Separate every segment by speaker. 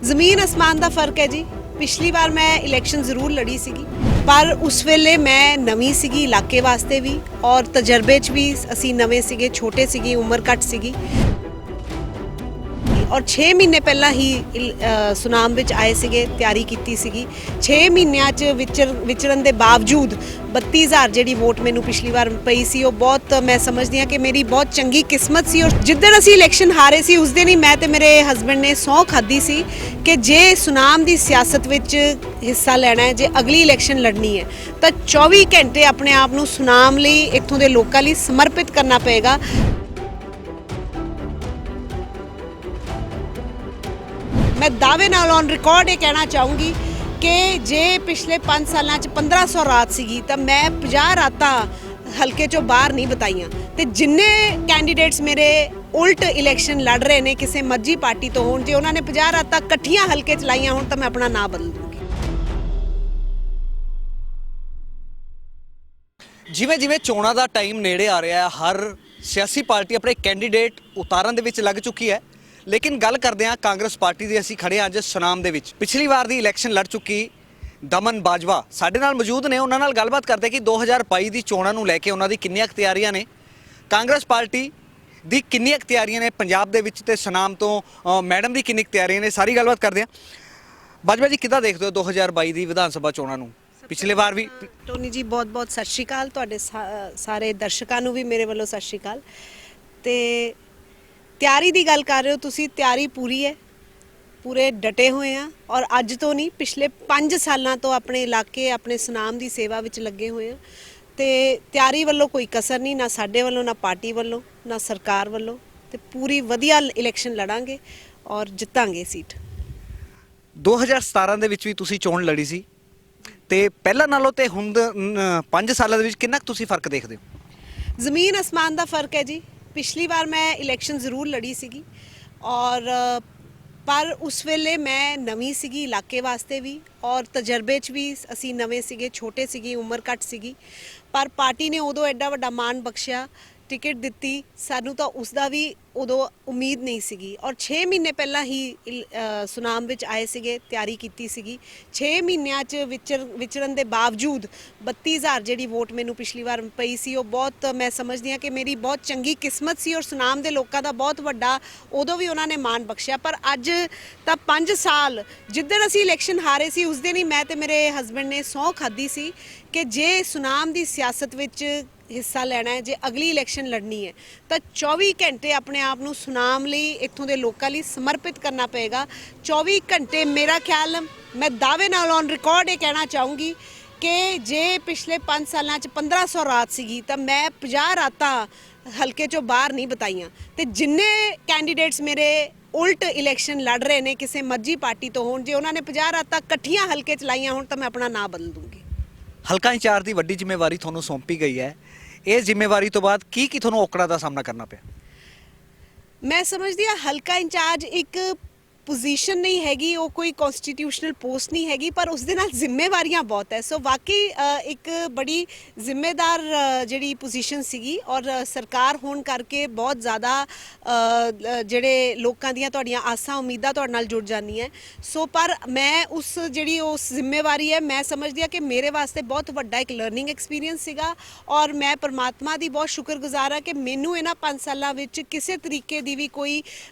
Speaker 1: ਜ਼ਮੀਨ ਅਸਮਾਨ ਦਾ ਫਰਕ ਹੈ ਜੀ। ਪਿਛਲੀ ਵਾਰ ਮੈਂ ਇਲੈਕਸ਼ਨ ਜ਼ਰੂਰ ਲੜੀ ਸੀਗੀ, ਪਰ ਉਸ ਵੇਲੇ ਮੈਂ ਨਵੀਂ ਸੀਗੀ ਇਲਾਕੇ ਵਾਸਤੇ ਵੀ, ਔਰ ਤਜਰਬੇ 'ਚ ਵੀ ਅਸੀਂ ਨਵੇਂ ਸੀਗੇ, ਛੋਟੇ ਸੀਗੇ, ਉਮਰ ਘੱਟ ਸੀਗੀ। ਔਰ 6 ਮਹੀਨੇ ਪਹਿਲਾਂ ਹੀ ਸੁਨਾਮ ਵਿੱਚ ਆਏ ਸੀਗੇ, ਤਿਆਰੀ ਕੀਤੀ ਸੀਗੀ। 6 ਮਹੀਨਿਆਂ 'ਚ ਵਿਚਰਨ ਦੇ ਬਾਵਜੂਦ 32,000 ਜਿਹੜੀ ਵੋਟ ਮੈਨੂੰ ਪਿਛਲੀ ਵਾਰ ਪਈ ਸੀ, ਉਹ ਬਹੁਤ ਮੈਂ ਸਮਝਦੀ ਹਾਂ ਕਿ ਮੇਰੀ ਬਹੁਤ ਚੰਗੀ ਕਿਸਮਤ ਸੀ। ਔਰ ਜਿੱਦਣ ਅਸੀਂ ਇਲੈਕਸ਼ਨ ਹਾਰੇ ਸੀ ਉਸ ਦਿਨ ਹੀ ਮੈਂ ਤੇ ਮੇਰੇ ਹਸਬੈਂਡ ਨੇ ਸਹੁੰ ਖਾਧੀ ਸੀ ਕਿ ਜੇ ਸੁਨਾਮ ਦੀ ਸਿਆਸਤ ਵਿੱਚ ਹਿੱਸਾ ਲੈਣਾ ਹੈ, ਜੇ ਅਗਲੀ ਇਲੈਕਸ਼ਨ ਲੜਨੀ ਹੈ ਤਾਂ 24 ਘੰਟੇ ਆਪਣੇ ਆਪ ਨੂੰ ਸੁਨਾਮ ਲਈ, ਇੱਥੋਂ ਦੇ ਲੋਕਾਂ ਲਈ ਸਮਰਪਿਤ ਕਰਨਾ ਪਏਗਾ। मैं दावे नाल ऑन रिकॉर्ड ये कहना चाहूँगी कि जे पिछले 5 सालों 1500 रात सी तो मैं 50 रातां हल्के चों बाहर नहीं बताइयां। तो जिन्ने कैंडीडेट्स मेरे उल्ट इलैक्शन लड़ रहे हैं किसी मर्जी पार्टी तो होण, जे उन्होंने 50 रातां कट्ठियां हल्के च लाइयां होण तो मैं अपना नाम बदल दूँगी।
Speaker 2: ਜਿਵੇਂ ਜਿਵੇਂ ਚੋਣਾਂ ਦਾ ਟਾਈਮ ਨੇੜੇ ਆ ਰਿਹਾ ਹੈ, ਹਰ ਸਿਆਸੀ ਪਾਰਟੀ ਆਪਣੇ ਕੈਂਡੀਡੇਟ ਉਤਾਰਨ ਦੇ ਵਿੱਚ ਲੱਗ ਚੁੱਕੀ ਹੈ। ਲੇਕਿਨ ਗੱਲ ਕਰਦੇ ਹਾਂ ਕਾਂਗਰਸ ਪਾਰਟੀ ਦੀ। ਅਸੀਂ ਖੜੇ ਹਾਂ ਅੱਜ ਸੁਨਾਮ ਦੇ ਵਿੱਚ। ਪਿਛਲੀ ਵਾਰ ਦੀ ਇਲੈਕਸ਼ਨ ਲੜ ਚੁੱਕੀ ਦਮਨ ਬਾਜਵਾ ਸਾਡੇ ਨਾਲ ਮੌਜੂਦ ਨੇ। ਉਹਨਾਂ ਨਾਲ ਗੱਲਬਾਤ ਕਰਦੇ ਕਿ 2022 ਦੀ ਚੋਣਾਂ ਨੂੰ ਲੈ ਕੇ ਉਹਨਾਂ ਦੀ ਕਿੰਨੀਆਂ ਤਿਆਰੀਆਂ ਨੇ, ਕਾਂਗਰਸ ਪਾਰਟੀ ਦੀ ਕਿੰਨੀਆਂ ਤਿਆਰੀਆਂ ਨੇ ਪੰਜਾਬ ਦੇ ਵਿੱਚ, ਤੇ ਸੁਨਾਮ ਤੋਂ ਮੈਡਮ ਦੀ ਕਿੰਨੀ ਤਿਆਰੀਆਂ ਨੇ, ਸਾਰੀ ਗੱਲਬਾਤ ਕਰਦੇ ਹਾਂ। ਬਾਜਵਾ ਜੀ, ਕਿੱਦਾਂ ਦੇਖਦੇ ਹੋ 2022 ਦੀ ਵਿਧਾਨ ਸਭਾ ਚੋਣਾਂ ਨੂੰ? ਪਿਛਲੇ ਵਾਰ ਵੀ
Speaker 1: ਟੋਨੀ ਜੀ ਬਹੁਤ ਬਹੁਤ ਸਤਿ ਸ਼੍ਰੀ ਅਕਾਲ, ਤੁਹਾਡੇ ਸਾਰੇ ਦਰਸ਼ਕਾਂ ਨੂੰ ਵੀ ਮੇਰੇ ਵੱਲੋਂ ਸਤਿ ਸ਼੍ਰੀ ਅਕਾਲ। ਤੇ ਤਿਆਰੀ ਦੀ ਗੱਲ ਕਰ ਰਹੇ ਹੋ ਤੁਸੀਂ, ਤਿਆਰੀ ਪੂਰੀ ਹੈ, ਪੂਰੇ ਡਟੇ ਹੋਏ ਆ। ਔਰ ਅੱਜ ਤੋਂ ਨਹੀਂ, ਪਿਛਲੇ 5 ਸਾਲਾਂ ਤੋਂ ਆਪਣੇ ਇਲਾਕੇ, ਆਪਣੇ ਸੁਨਾਮ ਦੀ ਸੇਵਾ ਵਿੱਚ ਲੱਗੇ ਹੋਏ ਆ। ਤੇ ਤਿਆਰੀ ਵੱਲੋਂ ਕੋਈ ਕਸਰ ਨਹੀਂ, ਨਾ ਸਾਡੇ ਵੱਲੋਂ, ਨਾ ਪਾਰਟੀ ਵੱਲੋਂ, ਨਾ ਸਰਕਾਰ ਵੱਲੋਂ। ਤੇ ਪੂਰੀ ਵਧੀਆ ਇਲੈਕਸ਼ਨ ਲੜਾਂਗੇ ਔਰ ਜਿੱਤਾਂਗੇ ਸੀਟ।
Speaker 2: 2017 ਦੇ ਵਿੱਚ ਵੀ ਤੁਸੀਂ ਚੋਣ ਲੜੀ ਸੀ, ਤੇ ਪਹਿਲਾਂ ਨਾਲੋਂ ਤੇ ਹੁਣ 5 ਸਾਲਾਂ ਦੇ ਵਿੱਚ ਕਿੰਨਾ ਤੁਸੀਂ ਫਰਕ ਦੇਖਦੇ ਹੋ?
Speaker 1: ਜ਼ਮੀਨ ਅਸਮਾਨ ਦਾ ਫਰਕ ਹੈ ਜੀ। ਪਿਛਲੀ ਵਾਰ ਮੈਂ ਇਲੈਕਸ਼ਨ ਜ਼ਰੂਰ ਲੜੀ ਸੀਗੀ, ਔਰ ਪਰ ਉਸ ਵੇਲੇ ਮੈਂ ਨਵੀਂ ਸੀਗੀ ਇਲਾਕੇ ਵਾਸਤੇ ਵੀ, ਔਰ ਤਜਰਬੇ 'ਚ ਵੀ ਅਸੀਂ ਨਵੇਂ ਸੀਗੇ, ਛੋਟੇ ਸੀਗੇ, ਉਮਰ ਘੱਟ ਸੀਗੀ। ਪਰ ਪਾਰਟੀ ਨੇ ਉਦੋਂ ਐਡਾ ਵੱਡਾ ਮਾਣ ਬਖਸ਼ਿਆ, ਟਿਕਟ ਦਿੱਤੀ ਸਾਨੂੰ, ਤਾਂ ਉਸ ਦਾ ਵੀ ਉਦੋਂ ਉਮੀਦ ਨਹੀਂ ਸੀਗੀ। ਔਰ 6 ਮਹੀਨੇ ਪਹਿਲਾਂ ਹੀ ਸੁਨਾਮ ਵਿੱਚ ਆਏ ਸੀਗੇ, ਤਿਆਰੀ ਕੀਤੀ ਸੀਗੀ। 6 ਮਹੀਨਿਆਂ 'ਚ ਵਿਚਰਨ ਦੇ ਬਾਵਜੂਦ 32,000 ਜਿਹੜੀ ਵੋਟ ਮੈਨੂੰ ਪਿਛਲੀ ਵਾਰ ਪਈ ਸੀ, ਉਹ ਬਹੁਤ ਮੈਂ ਸਮਝਦੀ ਹਾਂ ਕਿ ਮੇਰੀ ਬਹੁਤ ਚੰਗੀ ਕਿਸਮਤ ਸੀ। ਔਰ ਸੁਨਾਮ ਦੇ ਲੋਕਾਂ ਦਾ ਬਹੁਤ ਵੱਡਾ ਉਦੋਂ ਵੀ ਉਹਨਾਂ ਨੇ ਮਾਣ ਬਖਸ਼ਿਆ। ਪਰ ਅੱਜ ਤਾਂ 5 ਸਾਲ, ਜਿੱਦਣ ਅਸੀਂ ਇਲੈਕਸ਼ਨ ਹਾਰੇ ਸੀ ਉਸ ਦਿਨ ਹੀ ਮੈਂ ਤੇ ਮੇਰੇ ਹਸਬੈਂਡ ਨੇ ਸਹੁੰ ਖਾਧੀ ਸੀ ਕਿ ਜੇ ਸੁਨਾਮ ਦੀ ਸਿਆਸਤ ਵਿੱਚ ਹਿੱਸਾ ਲੈਣਾ ਹੈ, ਜੇ ਅਗਲੀ ਇਲੈਕਸ਼ਨ ਲੜਨੀ ਹੈ ਤਾਂ 24 ਘੰਟੇ ਆਪਣੇ ਆਪ ਨੂੰ ਸੁਨਾਮ ਲਈ, ਇੱਥੋਂ ਦੇ ਲੋਕਾਂ ਲਈ ਸਮਰਪਿਤ ਕਰਨਾ ਪਏਗਾ। 24 ਘੰਟੇ ਮੇਰਾ ਖਿਆਲ, ਮੈਂ ਦਾਅਵੇ ਨਾਲ ਔਨ ਰਿਕਾਰਡ ਇਹ ਕਹਿਣਾ ਚਾਹੂੰਗੀ ਕਿ ਜੇ ਪਿਛਲੇ 5 ਸਾਲਾਂ 1500 ਰਾਤ ਸੀਗੀ ਤਾਂ ਮੈਂ 50 ਰਾਤਾਂ ਹਲਕੇ 'ਚੋਂ ਬਾਹਰ ਨਹੀਂ ਬਤਾਈਆਂ। ਤੇ ਜਿੰਨੇ ਕੈਂਡੀਡੇਟਸ ਮੇਰੇ ਉਲਟ ਇਲੈਕਸ਼ਨ ਲੜ ਰਹੇ ਨੇ ਕਿਸੇ ਮਰਜੀ ਪਾਰਟੀ ਤੋਂ ਹੋਣ, ਜੇ ਉਹਨਾਂ ਨੇ 50 ਰਾਤਾਂ ਇਕੱਠੀਆਂ ਹਲਕੇ 'ਚ ਲਾਈਆਂ ਹੋਣ ਤਾਂ ਮੈਂ ਆਪਣਾ ਨਾਮ ਬਦਲ ਦੂੰਗੀ।
Speaker 2: ਹਲਕਾ ਇੰਚਾਰਜ ਦੀ ਵੱਡੀ ਜ਼ਿੰਮੇਵਾਰੀ ਤੁਹਾਨੂੰ ਸੌਂਪੀ ਗਈ ਹੈ। ਇਹ ਜ਼ਿੰਮੇਵਾਰੀ ਤੋਂ ਬਾਅਦ ਕੀ ਤੁਹਾਨੂੰ ਔਕੜਾਂ ਦਾ ਸਾਹਮਣਾ ਕਰਨਾ ਪਿਆ?
Speaker 1: ਮੈਂ ਸਮਝਦੀ ਹਾਂ ਹਲਕਾ ਇੰਚਾਰਜ ਇੱਕ ਪੋਜੀਸ਼ਨ ਨਹੀਂ ਹੈਗੀ, ਉਹ ਕੋਈ ਕਨਸਟੀਟਿਊਸ਼ਨਲ ਪੋਸਟ ਨਹੀਂ ਹੈਗੀ, ਪਰ ਉਸ ਦੇ ਨਾਲ ਜ਼ਿੰਮੇਵਾਰੀਆਂ ਬਹੁਤ ਹੈ। ਸੋ ਵਾਕਈ ਇੱਕ ਬੜੀ ਜ਼ਿੰਮੇਦਾਰ ਜਿਹੜੀ ਪੋਜੀਸ਼ਨ ਸੀਗੀ, ਔਰ ਸਰਕਾਰ ਹੋਣ ਕਰਕੇ ਬਹੁਤ ਜ਼ਿਆਦਾ ਜਿਹੜੇ ਲੋਕਾਂ ਦੀਆਂ ਤੁਹਾਡੀਆਂ ਆਸਾਂ ਉਮੀਦਾਂ ਤੁਹਾਡੇ ਨਾਲ ਜੁੜ ਜਾਂਦੀਆਂ। ਸੋ ਪਰ ਮੈਂ ਉਸ ਜ਼ਿੰਮੇਵਾਰੀ ਹੈ, ਮੈਂ ਸਮਝਦੀ ਹਾਂ ਕਿ ਮੇਰੇ ਵਾਸਤੇ ਬਹੁਤ ਵੱਡਾ ਇੱਕ ਲਰਨਿੰਗ ਐਕਸਪੀਰੀਅੰਸ ਸੀਗਾ। ਔਰ ਮੈਂ ਪਰਮਾਤਮਾ ਦੀ ਬਹੁਤ ਸ਼ੁਕਰਗੁਜ਼ਾਰ ਹਾਂ ਕਿ ਮੈਨੂੰ ਇਹਨਾਂ 5 ਸਾਲਾਂ ਵਿੱਚ ਕਿਸੇ ਤਰੀਕੇ ਦੀ ਵੀ ਕੋਈ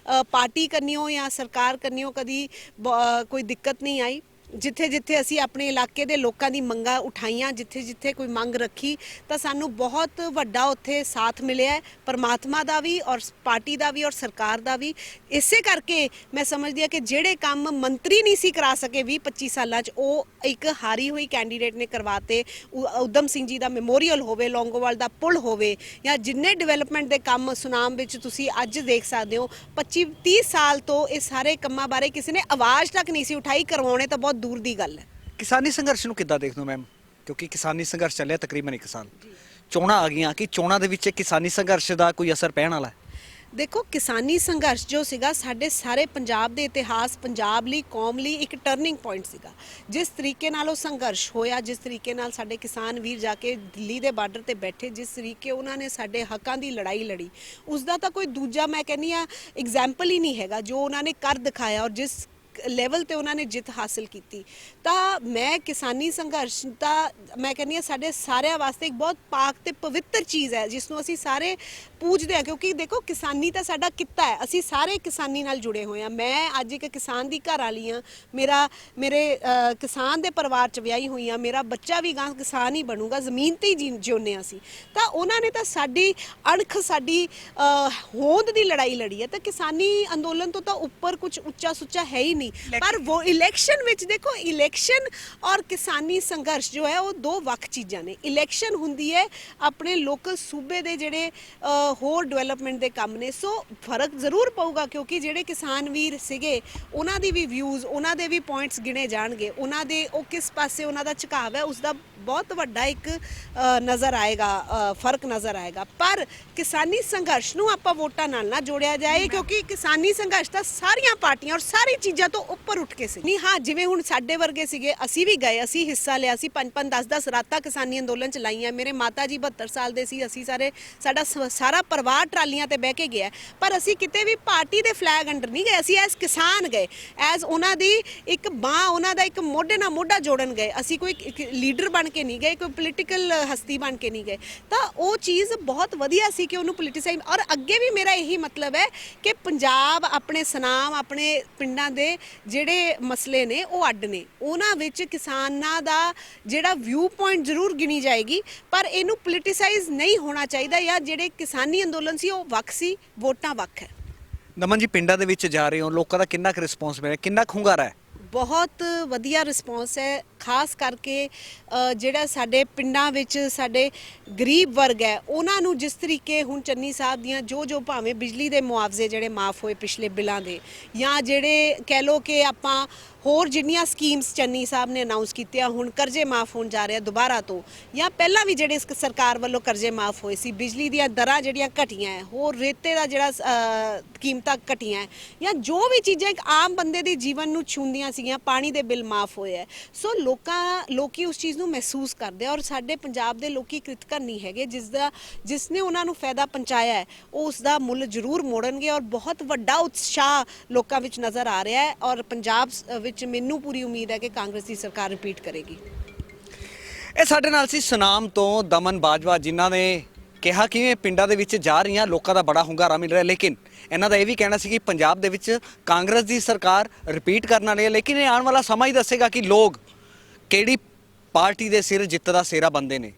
Speaker 1: ਪਾਰਟੀ ਕਰਨੀਓ ਜਾਂ ਸਰਕਾਰ ਕਰਨੀਓ ਕਦੀ ਕੋਈ ਦਿੱਕਤ ਨਹੀਂ ਆਈ। ਜਿੱਥੇ ਜਿੱਥੇ ਅਸੀਂ ਆਪਣੇ ਇਲਾਕੇ ਦੇ ਲੋਕਾਂ ਦੀ ਮੰਗਾਂ ਉਠਾਈਆਂ, ਜਿੱਥੇ ਜਿੱਥੇ ਕੋਈ ਮੰਗ ਰੱਖੀ ਤਾਂ ਸਾਨੂੰ ਬਹੁਤ ਵੱਡਾ ਉੱਥੇ ਸਾਥ ਮਿਲਿਆ ਹੈ, ਪਰਮਾਤਮਾ ਦਾ ਵੀ ਔਰ ਪਾਰਟੀ ਦਾ ਵੀ ਔਰ ਸਰਕਾਰ ਦਾ ਵੀ। ਇਸੇ ਕਰਕੇ ਮੈਂ ਸਮਝਦੀ ਹਾਂ ਕਿ ਜਿਹੜੇ ਕੰਮ ਮੰਤਰੀ ਨਹੀਂ ਸੀ ਕਰਾ ਸਕੇ 20-25 ਸਾਲਾਂ 'ਚ, ਉਹ ਇੱਕ ਹਾਰੀ ਹੋਈ ਕੈਂਡੀਡੇਟ ਨੇ ਕਰਵਾਤੇ। ਊਧਮ ਸਿੰਘ ਜੀ ਦਾ ਮੈਮੋਰੀਅਲ ਹੋਵੇ, ਲੌਂਗੋਵਾਲ ਦਾ ਪੁਲ ਹੋਵੇ, ਜਾਂ ਜਿੰਨੇ ਡਿਵੈਲਪਮੈਂਟ ਦੇ ਕੰਮ ਸੁਨਾਮ ਵਿੱਚ ਤੁਸੀਂ ਅੱਜ ਦੇਖ ਸਕਦੇ ਹੋ, 25-30 ਸਾਲ ਤੋਂ ਇਹ ਸਾਰੇ ਕੰਮਾਂ ਬਾਰੇ ਕਿਸੇ ਨੇ ਆਵਾਜ਼ ਤੱਕ ਨਹੀਂ ਸੀ ਉਠਾਈ। ਕਰਵਾਉਣੇ ਤਾਂ ਬਹੁਤ ਦੂਰ ਦੀ ਗੱਲ ਹੈ।
Speaker 2: ਕਿਸਾਨੀ ਸੰਘਰਸ਼ ਨੂੰ ਕਿੱਦਾਂ ਦੇਖਦੇ ਹੋ ਮੈਮ? ਕਿਉਂਕਿ ਕਿਸਾਨੀ ਸੰਘਰਸ਼ ਚੱਲਿਆ ਤਕਰੀਬਨ 1 ਸਾਲ, ਚੋਣਾਂ ਆ ਗਈਆਂ, ਕਿ ਚੋਣਾਂ ਦੇ ਵਿੱਚ ਕਿਸਾਨੀ ਸੰਘਰਸ਼ ਦਾ ਕੋਈ ਅਸਰ ਪੈਣ ਵਾਲਾ ਹੈ?
Speaker 1: ਦੇਖੋ, ਕਿਸਾਨੀ ਸੰਘਰਸ਼ ਜੋ ਸੀਗਾ ਸਾਡੇ ਸਾਰੇ ਪੰਜਾਬ ਦੇ ਇਤਿਹਾਸ, ਪੰਜਾਬ ਲਈ, ਕੌਮ ਲਈ ਇੱਕ ਟਰਨਿੰਗ ਪੁਆਇੰਟ ਸੀਗਾ। ਜਿਸ ਤਰੀਕੇ ਨਾਲ ਉਹ ਸੰਘਰਸ਼ ਹੋਇਆ, ਜਿਸ ਤਰੀਕੇ ਨਾਲ ਸਾਡੇ ਕਿਸਾਨ ਵੀਰ ਜਾ ਕੇ ਦਿੱਲੀ ਦੇ ਬਾਰਡਰ ਤੇ ਬੈਠੇ, ਜਿਸ ਤਰੀਕੇ ਉਹਨਾਂ ਨੇ ਸਾਡੇ ਹੱਕਾਂ ਦੀ ਲੜਾਈ ਲੜੀ, ਉਸ ਦਾ ਤਾਂ ਕੋਈ ਦੂਜਾ ਮੈਂ ਕਹਿੰਦੀ ਆ ਐਗਜ਼ਾਮਪਲ ਹੀ ਨਹੀਂ ਹੈਗਾ ਜੋ ਉਹਨਾਂ ਨੇ ਕਰ ਦਿਖਾਇਆ। ਔਰ ਜਿਸ ਲੈਵਲ ਤੇ ਉਹਨਾਂ ਨੇ ਜਿੱਤ ਹਾਸਲ ਕੀਤੀ। ਤਾਂ ਮੈਂ ਕਿਸਾਨੀ ਸੰਘਰਸ਼ ਤਾਂ ਮੈਂ ਕਹਿੰਦੀ ਹਾਂ ਸਾਡੇ ਸਾਰਿਆਂ ਵਾਸਤੇ ਇੱਕ ਬਹੁਤ ਪਾਕ ਤੇ ਪਵਿੱਤਰ ਚੀਜ਼ ਹੈ ਜਿਸ ਨੂੰ ਅਸੀਂ ਸਾਰੇ ਪੂਜਦੇ ਹਾਂ, ਕਿਉਂਕਿ ਦੇਖੋ ਕਿਸਾਨੀ ਤਾਂ ਸਾਡਾ ਕਿੱਤਾ ਹੈ, ਅਸੀਂ ਸਾਰੇ ਕਿਸਾਨੀ ਨਾਲ ਜੁੜੇ ਹੋਏ ਹਾਂ। ਮੈਂ ਅੱਜ ਇੱਕ ਕਿਸਾਨ ਦੀ ਘਰ ਵਾਲੀ ਹਾਂ, ਮੇਰੇ ਕਿਸਾਨ ਦੇ ਪਰਿਵਾਰ ਚ ਵਿਆਹੀ ਹੋਈ ਹਾਂ, ਮੇਰਾ ਬੱਚਾ ਵੀ ਗਾਂ ਕਿਸਾਨ ਹੀ ਬਣੂਗਾ, ਜ਼ਮੀਨ ਤੇ ਹੀ ਜਿਉਂਦੇ ਹਾਂ ਅਸੀਂ। ਤਾਂ ਉਹਨਾਂ ਨੇ ਤਾਂ ਸਾਡੀ ਅਣਖ ਸਾਡੀ ਹੋਂਦ ਦੀ ਲੜਾਈ ਲੜੀ ਹੈ। ਤਾਂ ਕਿਸਾਨੀ ਅੰਦੋਲਨ ਤੋਂ ਤਾਂ ਉੱਪਰ ਕੁਝ ਉੱਚਾ ਸੁੱਚਾ ਹੈ ਹੀ ਨਹੀਂ। ਪਰ ਉਹ ਇਲੈਕਸ਼ਨ ਵਿੱਚ ਦੇਖੋ, ਇਲੈਕਸ਼ਨ ਔਰ ਕਿਸਾਨੀ ਸੰਘਰਸ਼ ਜੋ ਹੈ ਉਹ ਦੋ ਵੱਖ ਚੀਜ਼ਾਂ ਨੇ। ਇਲੈਕਸ਼ਨ ਹੁੰਦੀ ਹੈ ਆਪਣੇ ਲੋਕਲ ਸੂਬੇ ਦੇ ਜਿਹੜੇ ਹੋਰ ਡਿਵੈਲਪਮੈਂਟ ਦੇ ਕੰਮ ਨੇ, ਸੋ ਫਰਕ ਜ਼ਰੂਰ ਪਊਗਾ ਕਿਉਂਕਿ ਜਿਹੜੇ ਕਿਸਾਨ ਵੀਰ ਸੀਗੇ ਉਹਨਾਂ ਦੀ ਵੀ ਵਿਊਜ਼, ਉਹਨਾਂ ਦੇ ਵੀ ਪੁਆਇੰਟਸ ਗਿਣੇ ਜਾਣਗੇ, ਉਹਨਾਂ ਦੇ ਉਹ ਕਿਸ ਪਾਸੇ ਉਹਨਾਂ ਦਾ ਝੁਕਾਵ ਹੈ ਉਸ ਦਾ ਬਹੁਤ ਵੱਡਾ ਇੱਕ ਨਜ਼ਰ ਆਏਗਾ, ਫਰਕ ਨਜ਼ਰ ਆਏਗਾ। ਪਰ ਕਿਸਾਨੀ ਸੰਘਰਸ਼ ਨੂੰ ਆਪਾਂ ਵੋਟਾਂ ਨਾਲ ਨਾ ਜੋੜਿਆ ਜਾਏ ਕਿਉਂਕਿ ਕਿਸਾਨੀ ਸੰਘਰਸ਼ ਤਾਂ ਸਾਰੀਆਂ ਪਾਰਟੀਆਂ ਔਰ ਸਾਰੀ ਚੀਜ਼ਾਂ ਤੋਂ ਉੱਪਰ ਉੱਠ ਕੇ ਸੀ। ਨਹੀਂ ਹਾਂ, ਜਿਵੇਂ ਹੁਣ ਸਾਡੇ ਵਰਗੇ ਸੀਗੇ, ਅਸੀਂ ਵੀ ਗਏ, ਅਸੀਂ ਹਿੱਸਾ ਲਿਆ ਸੀ, 5-5 10-10 ਰਾਤਾਂ ਕਿਸਾਨੀ ਅੰਦੋਲਨ ਚ ਲਾਈਆਂ। ਮੇਰੇ ਮਾਤਾ ਜੀ 72 ਸਾਲ ਦੇ ਸੀ, ਅਸੀਂ ਸਾਡਾ ਸਾਰਾ ਪਰਿਵਾਰ ਟਰਾਲੀਆਂ ਤੇ ਬਹਿ ਕੇ ਗਿਆ। ਪਰ ਅਸੀਂ ਕਿਤੇ ਵੀ ਪਾਰਟੀ ਦੇ ਫਲੈਗ ਅੰਡਰ ਨਹੀਂ ਗਏ, ਅਸੀਂ ਐਸ ਕਿਸਾਨ ਗਏ, ਐਸ ਉਹਨਾਂ ਦੀ ਇੱਕ ਬਾਹ, ਉਹਨਾਂ ਦਾ ਇੱਕ ਮੋਢੇ ਨਾਲ ਮੋਢਾ ਜੋੜਨ ਗਏ। ਅਸੀਂ ਕੋਈ ਲੀਡਰ ਬਣ ਕੇ ਨਹੀਂ ਗਏ, ਕੋਈ ਪੋਲੀਟੀਕਲ ਹਸਤੀ ਬਣ ਕੇ ਨਹੀਂ ਗਏ। ਤਾਂ ਉਹ ਚੀਜ਼ ਬਹੁਤ ਵਧੀਆ ਸੀ ਕਿ ਉਹਨੂੰ ਪੋਲੀਟੀਸਾਈਜ਼, ਔਰ ਅੱਗੇ ਵੀ ਮੇਰਾ ਇਹੀ ਮਤਲਬ ਹੈ ਕਿ ਪੰਜਾਬ ਆਪਣੇ ਸਨਾਮ, ਆਪਣੇ ਪਿੰਡਾਂ ਦੇ ਜਿਹੜੇ ਮਸਲੇ ਨੇ ਉਹ ਅੱਡ ਨੇ, ਉਹਨਾਂ ਵਿੱਚ ਕਿਸਾਨਾਂ ਦਾ ਜਿਹੜਾ ਵਿਊ ਪੁਆਇੰਟ ਜ਼ਰੂਰ ਗਿਣੀ ਜਾਏਗੀ, ਪਰ ਇਹਨੂੰ ਪੋਲੀਟੀਸਾਈਜ਼ ਨਹੀਂ ਹੋਣਾ ਚਾਹੀਦਾ। ਜਾਂ ਜਿਹੜੇ ਕਿਸਾਨੀ ਅੰਦੋਲਨ ਸੀ ਉਹ ਵੱਖ ਸੀ, ਵੋਟਾਂ ਵੱਖ ਹੈ।
Speaker 2: ਨਮਨ ਜੀ, ਪਿੰਡਾਂ ਦੇ ਵਿੱਚ ਜਾ ਰਹੇ ਹੋ, ਲੋਕਾਂ ਦਾ ਕਿੰਨਾ ਕੁ ਰਿਸਪੌਂਸ ਮਿਲਿਆ, ਕਿੰਨਾ ਕੁ ਹੁੰਗਾਰਾ ਹੈ?
Speaker 1: ਬਹੁਤ ਵਧੀਆ ਰਿਸਪੌਂਸ ਹੈ, ਖਾਸ ਕਰਕੇ ਜਿਹੜਾ ਸਾਡੇ ਪਿੰਡਾਂ ਵਿੱਚ ਸਾਡੇ ਗਰੀਬ ਵਰਗ ਹੈ ਉਹਨਾਂ ਨੂੰ ਜਿਸ ਤਰੀਕੇ ਹੁਣ ਚੰਨੀ ਸਾਹਿਬ ਦੀਆਂ ਜੋ ਭਾਵੇਂ ਬਿਜਲੀ ਦੇ ਮੁਆਵਜ਼ੇ ਜਿਹੜੇ ਮਾਫ ਹੋਏ ਪਿਛਲੇ ਬਿੱਲਾਂ ਦੇ, ਜਾਂ ਜਿਹੜੇ ਕਹਿ ਲਓ ਕਿ ਆਪਾਂ ਹੋਰ ਜਿੰਨੀਆਂ ਸਕੀਮਸ ਚੰਨੀ ਸਾਹਿਬ ਨੇ ਅਨਾਉਂਸ ਕੀਤੀਆਂ, ਹੁਣ ਕਰਜ਼ੇ ਮਾਫ ਹੋਣ ਜਾ ਰਿਹਾ ਦੁਬਾਰਾ ਤੋਂ, ਜਾਂ ਪਹਿਲਾਂ ਵੀ ਜਿਹੜੇ ਸਰਕਾਰ ਵੱਲੋਂ ਕਰਜ਼ੇ ਮਾਫ ਹੋਏ ਸੀ, ਬਿਜਲੀ ਦੀਆਂ ਦਰਾਂ ਜਿਹੜੀਆਂ ਘਟੀਆਂ ਹੈ, ਹੋਰ ਰੇਤੇ ਦਾ ਜਿਹੜਾ ਕੀਮਤਾਂ ਘਟੀਆਂ ਹੈ, ਜਾਂ ਜੋ ਵੀ ਚੀਜ਼ਾਂ ਇੱਕ ਆਮ ਬੰਦੇ ਦੇ ਜੀਵਨ ਨੂੰ ਛੂੰਹਦੀਆਂ ਸੀਗੀਆਂ, ਪਾਣੀ ਦੇ ਬਿੱਲ ਮਾਫ ਹੋਏ ਹੈ। ਸੋ ਲੋਕੀ ਉਸ ਚੀਜ਼ ਨੂੰ ਮਹਿਸੂਸ ਕਰਦੇ ਆ, ਔਰ ਸਾਡੇ ਪੰਜਾਬ ਦੇ ਲੋਕੀ ਕ੍ਰਿਤਕਰ ਨਹੀਂ ਹੈਗੇ, ਜਿਸਨੇ ਉਹਨਾਂ ਨੂੰ ਫਾਇਦਾ ਪਹੁੰਚਾਇਆ ਹੈ ਉਹ ਉਸ ਦਾ ਮੁੱਲ ਜ਼ਰੂਰ ਮੋੜਨਗੇ। ਔਰ ਬਹੁਤ ਵੱਡਾ ਉਤਸ਼ਾਹ ਲੋਕਾਂ ਵਿੱਚ ਨਜ਼ਰ ਆ ਰਿਹਾ ਹੈ, ਔਰ ਪੰਜਾਬ ਵਿੱਚ ਮੈਨੂੰ ਪੂਰੀ ਉਮੀਦ ਹੈ ਕਿ ਕਾਂਗਰਸ ਦੀ ਸਰਕਾਰ ਰਿਪੀਟ ਕਰੇਗੀ।
Speaker 2: ਇਹ ਸਾਡੇ ਨਾਲ ਸੀ ਸੁਨਾਮ ਤੋਂ ਦਮਨ ਬਾਜਵਾ, ਜਿਨ੍ਹਾਂ ਨੇ ਕਿਹਾ ਕਿ ਇਹ ਪਿੰਡਾਂ ਦੇ ਵਿੱਚ ਜਾ ਰਹੀਆਂ, ਲੋਕਾਂ ਦਾ ਬੜਾ ਹੁੰਗਾਰਾ ਮਿਲ ਰਿਹਾ। ਲੇਕਿਨ ਇਹਨਾਂ ਦਾ ਇਹ ਵੀ ਕਹਿਣਾ ਸੀ ਕਿ ਪੰਜਾਬ ਦੇ ਵਿੱਚ ਕਾਂਗਰਸ ਦੀ ਸਰਕਾਰ ਰਿਪੀਟ ਕਰਨ ਵਾਲੀ ਹੈ, ਲੇਕਿਨ ਇਹ ਆਉਣ ਵਾਲਾ ਸਮਾਂ ਹੀ ਦੱਸੇਗਾ ਕਿ ਲੋਕ ਕਿਹੜੀ ਪਾਰਟੀ ਦੇ ਸਿਰ ਜਿੱਤ ਦਾ ਸਿਹਰਾ ਬੰਦੇ ਨੇ।